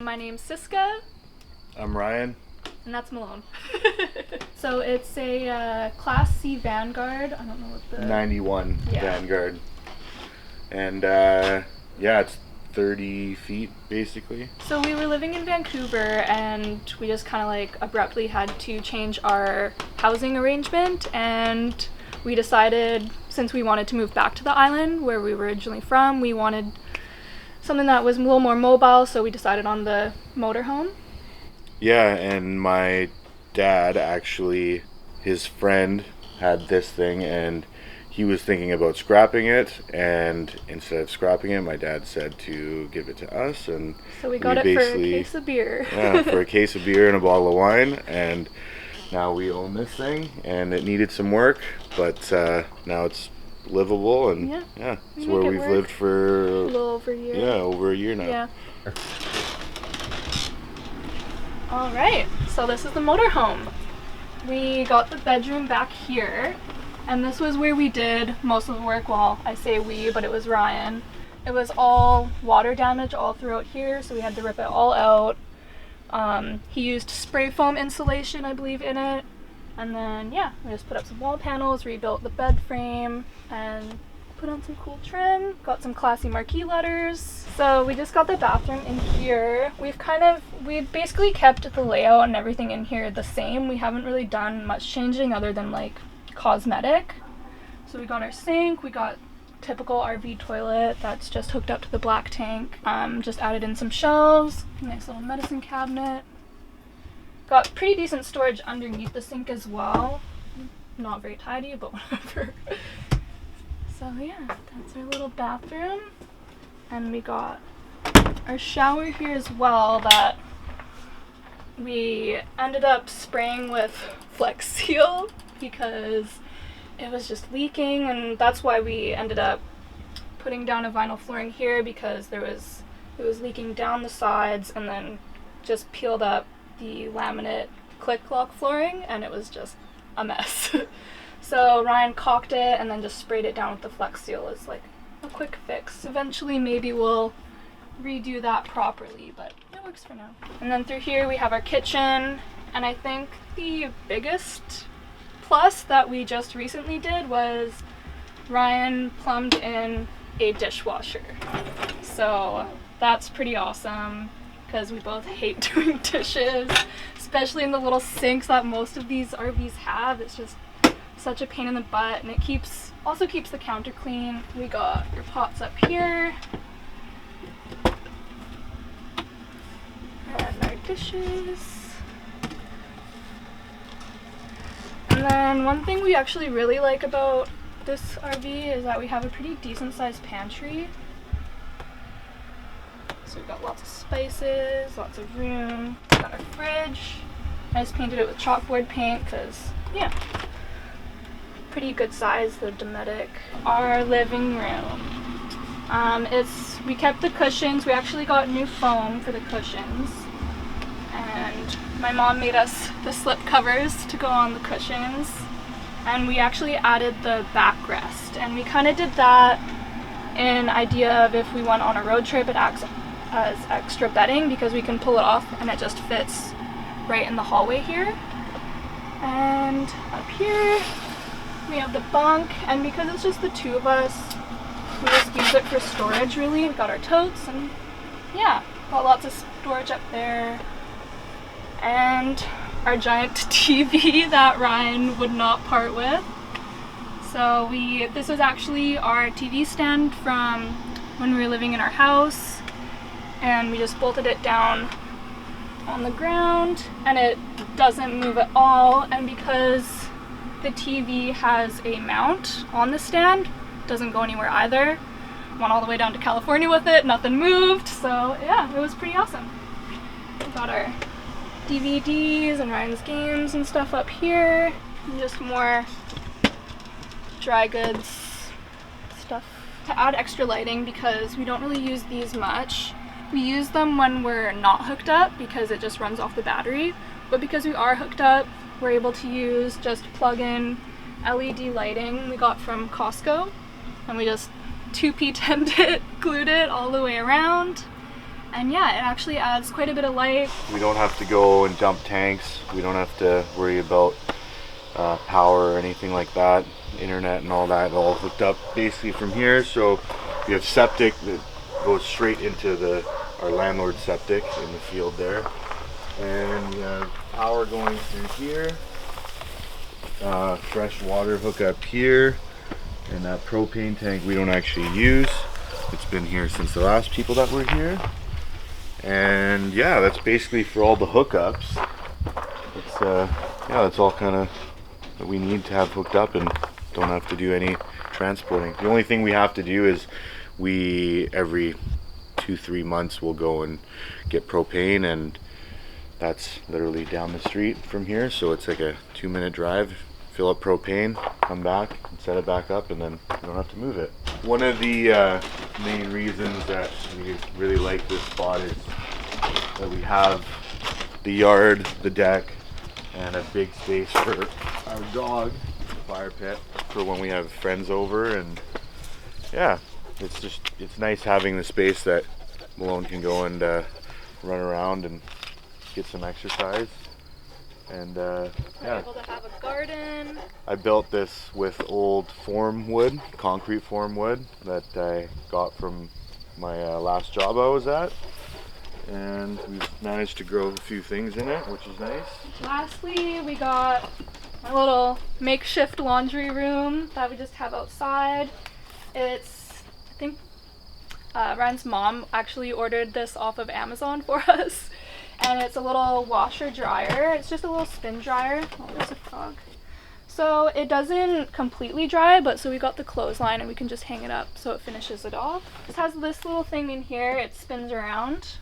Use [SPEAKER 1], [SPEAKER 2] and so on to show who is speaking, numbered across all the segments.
[SPEAKER 1] My name's Siska.
[SPEAKER 2] I'm Ryan.
[SPEAKER 1] And that's Malone. So it's a Class C Vanguard. I don't know what the...
[SPEAKER 2] 91 Vanguard. And it's 30 feet basically.
[SPEAKER 1] So we were living in Vancouver and we just kind of like abruptly had to change our housing arrangement, and we decided, since we wanted to move back to the island where we were originally from, we wanted something that was a little more mobile, so we decided on the motorhome.
[SPEAKER 2] Yeah, and my dad actually, his friend had this thing and he was thinking about scrapping it, and instead of scrapping it, my dad said to give it to us, and
[SPEAKER 1] so we got it for a case of beer.
[SPEAKER 2] Yeah, for a case of beer and a bottle of wine, and now we own this thing, and it needed some work, but now it's livable, and it's where we've lived for
[SPEAKER 1] a little over a year.
[SPEAKER 2] Yeah, over a year now.
[SPEAKER 1] Yeah. All right, so this is the motorhome. We got the bedroom back here, and this was where we did most of the work. Well, I say we, but it was Ryan. It was all water damage all throughout here, so we had to rip it all out. He used spray foam insulation, I believe, in it. And then, we just put up some wall panels, rebuilt the bed frame, and put on some cool trim. Got some classy marquee letters. So we just got the bathroom in here. We basically kept the layout and everything in here the same. We haven't really done much changing other than like cosmetic. So we got our sink, we got typical RV toilet that's just hooked up to the black tank. Just added in some shelves, nice little medicine cabinet. Got pretty decent storage underneath the sink as well. Not very tidy, but whatever. So that's our little bathroom. And we got our shower here as well that we ended up spraying with Flex Seal because it was just leaking, and that's why we ended up putting down a vinyl flooring here, because it was leaking down the sides and then just peeled up the laminate click lock flooring, and it was just a mess. So Ryan caulked it and then just sprayed it down with the Flex Seal as like a quick fix. Eventually maybe we'll redo that properly, but it works for now. And then through here we have our kitchen, and I think the biggest plus that we just recently did was Ryan plumbed in a dishwasher. So that's pretty awesome, because we both hate doing dishes, especially in the little sinks that most of these RVs have. It's just such a pain in the butt, and it also keeps the counter clean. We got your pots up here, and our dishes. And then one thing we actually really like about this RV is that we have a pretty decent sized pantry. So we've got lots of spices, lots of room. We've got our fridge. I just painted it with chalkboard paint because, pretty good size, the Dometic. Our living room. We kept the cushions. We actually got new foam for the cushions. And my mom made us the slip covers to go on the cushions. And we actually added the backrest. And we kind of did that in idea of if we went on a road trip, it acts as extra bedding because we can pull it off and it just fits right in the hallway here. And up here we have the bunk, and because it's just the two of us, we just use it for storage really. We got our totes, and got lots of storage up there. And our giant TV that Ryan would not part with. So this was actually our TV stand from when we were living in our house, and we just bolted it down on the ground, and it doesn't move at all. And because the TV has a mount on the stand, it doesn't go anywhere either. Went all the way down to California with it, nothing moved. So it was pretty awesome. We got our DVDs and Ryan's games and stuff up here, and just more dry goods stuff. To add extra lighting, because we don't really use these much. We use them when we're not hooked up because it just runs off the battery, but because we are hooked up, we're able to use just plug-in LED lighting we got from Costco, and we just 2P10'd it, glued it all the way around. And yeah, it actually adds quite a bit of light.
[SPEAKER 2] We don't have to go and dump tanks. We don't have to worry about power or anything like that. Internet and all that all hooked up basically from here. So we have septic that goes straight into our landlord's septic in the field there. And we have power going through here. Fresh water hookup here. And that propane tank we don't actually use. It's been here since the last people that were here. And yeah, that's basically for all the hookups. It's yeah, that's all kind of that we need to have hooked up and don't have to do any transporting. The only thing we have to do is we every 2-3 months we'll go and get propane, and that's literally down the street from here, so it's like a 2-minute drive. Fill up propane, come back and set it back up, and then you don't have to move it. One of the main reasons that we really like this spot is that we have the yard, the deck, and a big space for our dog, the fire pit, for when we have friends over. And yeah, it's nice having the space that Malone can go and run around and get some exercise. And
[SPEAKER 1] We're
[SPEAKER 2] yeah,
[SPEAKER 1] able to have a garden.
[SPEAKER 2] I built this with old form wood, concrete form wood that I got from my last job I was at, and we've managed to grow a few things in it, which is nice.
[SPEAKER 1] Lastly, we got a little makeshift laundry room that we just have outside. It's, I think, Ryan's mom actually ordered this off of Amazon for us. And it's a little washer dryer. It's just a little spin dryer. Oh, there's a frog. So it doesn't completely dry, but so we got the clothesline and we can just hang it up so it finishes it off. It has this little thing in here. It spins around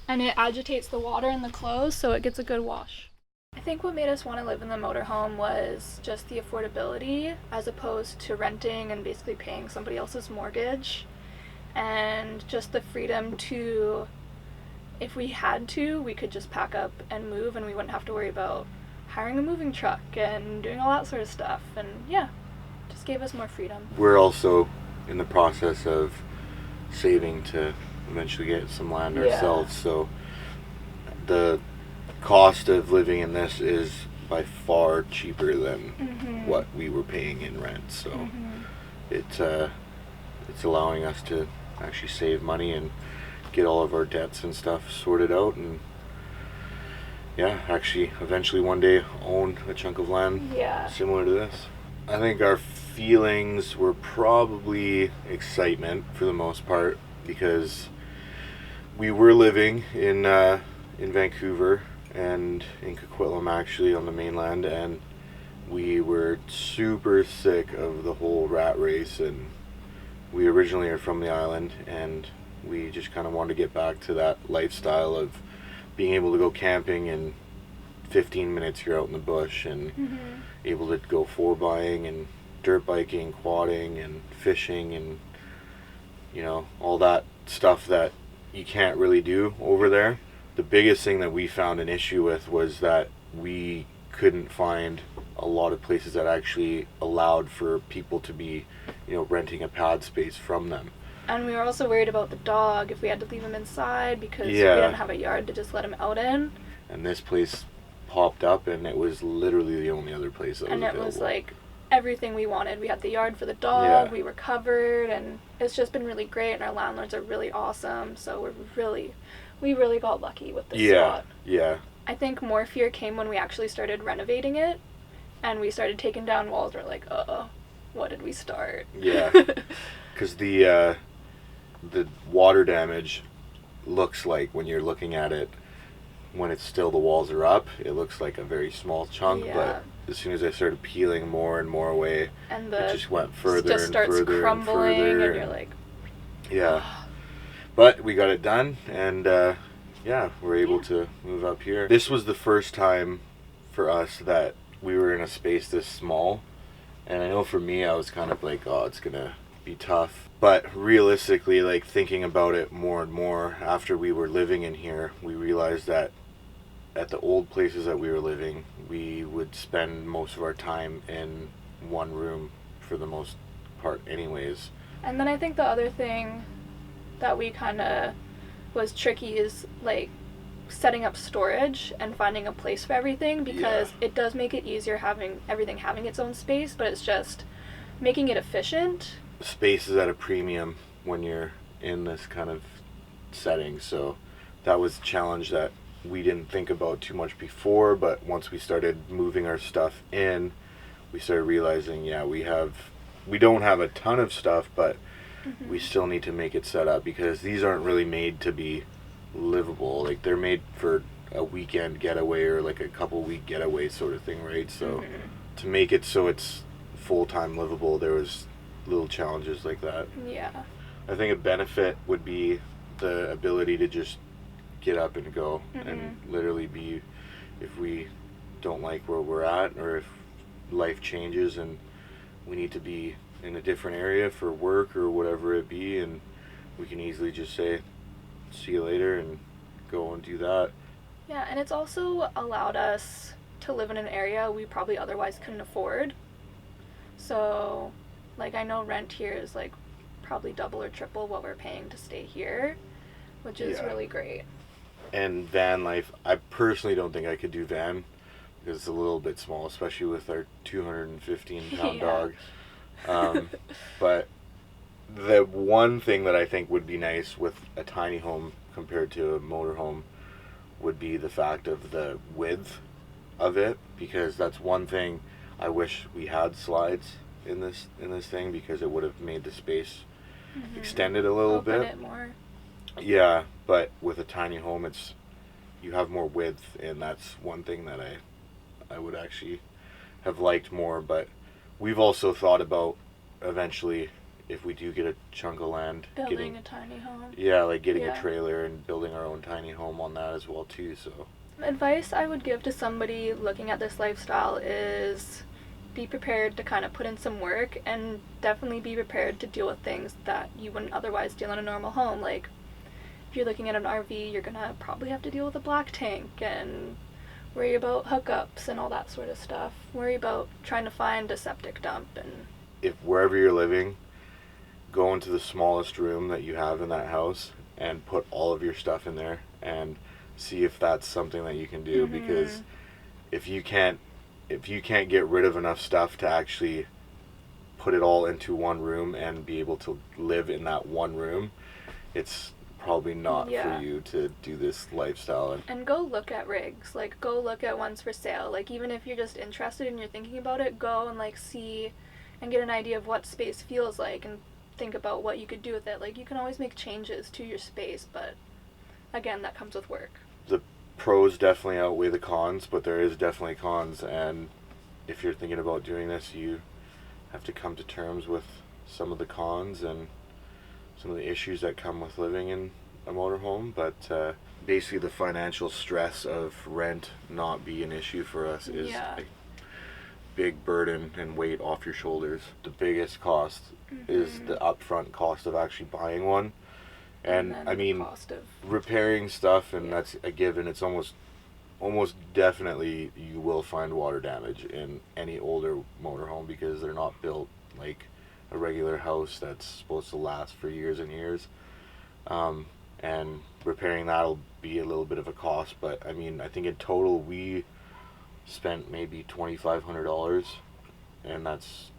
[SPEAKER 1] and it agitates the water in the clothes so it gets a good wash. I think what made us want to live in the motorhome was just the affordability as opposed to renting and basically paying somebody else's mortgage, and just the freedom to, if we had to, we could just pack up and move and we wouldn't have to worry about hiring a moving truck and doing all that sort of stuff. And yeah, just gave us more freedom.
[SPEAKER 2] We're also in the process of saving to eventually get some land ourselves, so the cost of living in this is by far cheaper than what we were paying in rent. So it's allowing us to actually save money and get all of our debts and stuff sorted out, and yeah, actually eventually one day own a chunk of land similar to this. I think our feelings were probably excitement for the most part, because we were living in Vancouver and in Coquitlam, actually on the mainland, and we were super sick of the whole rat race. And we originally are from the island, and we just kind of wanted to get back to that lifestyle of being able to go camping in 15 minutes you're out in the bush, and able to go 4-bying and dirt biking, quadding and fishing, and you know, all that stuff that you can't really do over there. The biggest thing that we found an issue with was that we couldn't find a lot of places that actually allowed for people to be, you know, renting a pad space from them.
[SPEAKER 1] And we were also worried about the dog, if we had to leave him inside, because we didn't have a yard to just let him out in.
[SPEAKER 2] And this place popped up, and it was literally the only other place that was available.
[SPEAKER 1] And it was like everything we wanted. We had the yard for the dog, we were covered, and it's just been really great, and our landlords are really awesome, so we really got lucky with this spot.
[SPEAKER 2] Yeah.
[SPEAKER 1] I think more fear came when we actually started renovating it, and we started taking down walls. We're like, what did we start?
[SPEAKER 2] Yeah. Because the water damage looks like, when you're looking at it, when it's still the walls are up, it looks like a very small chunk, but as soon as I started peeling more and more away,
[SPEAKER 1] and
[SPEAKER 2] it just went further
[SPEAKER 1] just
[SPEAKER 2] and
[SPEAKER 1] starts
[SPEAKER 2] further
[SPEAKER 1] crumbling,
[SPEAKER 2] and further.
[SPEAKER 1] and you're like,
[SPEAKER 2] yeah. But we got it done, and we're able to move up here. This was the first time for us that we were in a space this small, and I know for me, I was kind of like, oh, it's gonna be tough. But realistically, like, thinking about it more and more after we were living in here, we realized that at the old places that we were living, we would spend most of our time in one room for the most part anyways.
[SPEAKER 1] And then I think the other thing that we kind of was tricky is like setting up storage and finding a place for everything, because it does make it easier having everything having its own space, but it's just making it efficient.
[SPEAKER 2] Space is at a premium when you're in this kind of setting, so that was a challenge that we didn't think about too much before, but once we started moving our stuff in, we started realizing, we don't have a ton of stuff, but we still need to make it set up, because these aren't really made to be livable. Like, they're made for a weekend getaway or like a couple week getaway sort of thing, right? So to make it so it's full-time livable, there was little challenges like that.
[SPEAKER 1] Yeah.
[SPEAKER 2] I think a benefit would be the ability to just get up and go and literally be, if we don't like where we're at, or if life changes and we need to be in a different area for work or whatever it be, and we can easily just say see you later and go and do that.
[SPEAKER 1] Yeah, and it's also allowed us to live in an area we probably otherwise couldn't afford. So, like, I know rent here is like probably double or triple what we're paying to stay here, which is really great.
[SPEAKER 2] And van life, I personally don't think I could do van, because it's a little bit small, especially with our 215-pound dog. But the one thing that I think would be nice with a tiny home compared to a motorhome would be the fact of the width of it, because that's one thing I wish we had slides in this thing, because it would have made the space extended a little
[SPEAKER 1] Open
[SPEAKER 2] bit.
[SPEAKER 1] It more.
[SPEAKER 2] Yeah, but with a tiny home, you have more width, and that's one thing that I would actually have liked more. But we've also thought about eventually, if we do get a chunk of land,
[SPEAKER 1] Building a tiny home.
[SPEAKER 2] Yeah, like getting a trailer and building our own tiny home on that as well too. So
[SPEAKER 1] advice I would give to somebody looking at this lifestyle is be prepared to kind of put in some work, and definitely be prepared to deal with things that you wouldn't otherwise deal in a normal home. Like, if you're looking at an RV, you're gonna probably have to deal with a black tank and worry about hookups and all that sort of stuff. Worry about trying to find a septic dump. And
[SPEAKER 2] if wherever you're living, go into the smallest room that you have in that house and put all of your stuff in there and see if that's something that you can do. Because if you can't get rid of enough stuff to actually put it all into one room and be able to live in that one room, it's probably not for you to do this lifestyle.
[SPEAKER 1] And go look at rigs. Like, go look at ones for sale. Like, even if you're just interested and you're thinking about it, go and like see and get an idea of what space feels like, and think about what you could do with it. Like, you can always make changes to your space, but again, that comes with work.
[SPEAKER 2] The pros definitely outweigh the cons, but there is definitely cons, and if you're thinking about doing this, you have to come to terms with some of the cons and some of the issues that come with living in a motorhome. But basically the financial stress of rent not be an issue for us is a big burden and weight off your shoulders. The biggest cost is the upfront cost of actually buying one, and I mean, repairing stuff, and that's a given. It's almost definitely you will find water damage in any older motorhome, because they're not built like a regular house that's supposed to last for years and years. And repairing that'll be a little bit of a cost, but I mean, I think in total we spent maybe $2,500, and that's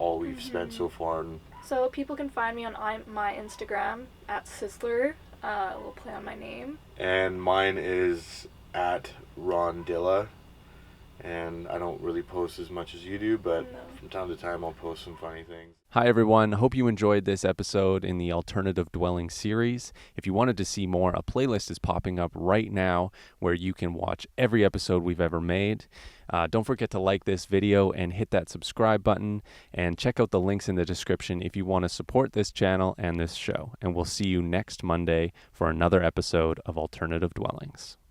[SPEAKER 2] all we've spent so far.
[SPEAKER 1] So people can find me on my Instagram at Sizzler. We'll play on my name.
[SPEAKER 2] And mine is at Rondilla. And I don't really post as much as you do, but from time to time I'll post some funny things.
[SPEAKER 3] Hi everyone, hope you enjoyed this episode in the Alternative Dwelling series. If you wanted to see more, a playlist is popping up right now where you can watch every episode we've ever made. Don't forget to like this video and hit that subscribe button, and check out the links in the description if you want to support this channel and this show. And we'll see you next Monday for another episode of Alternative Dwellings.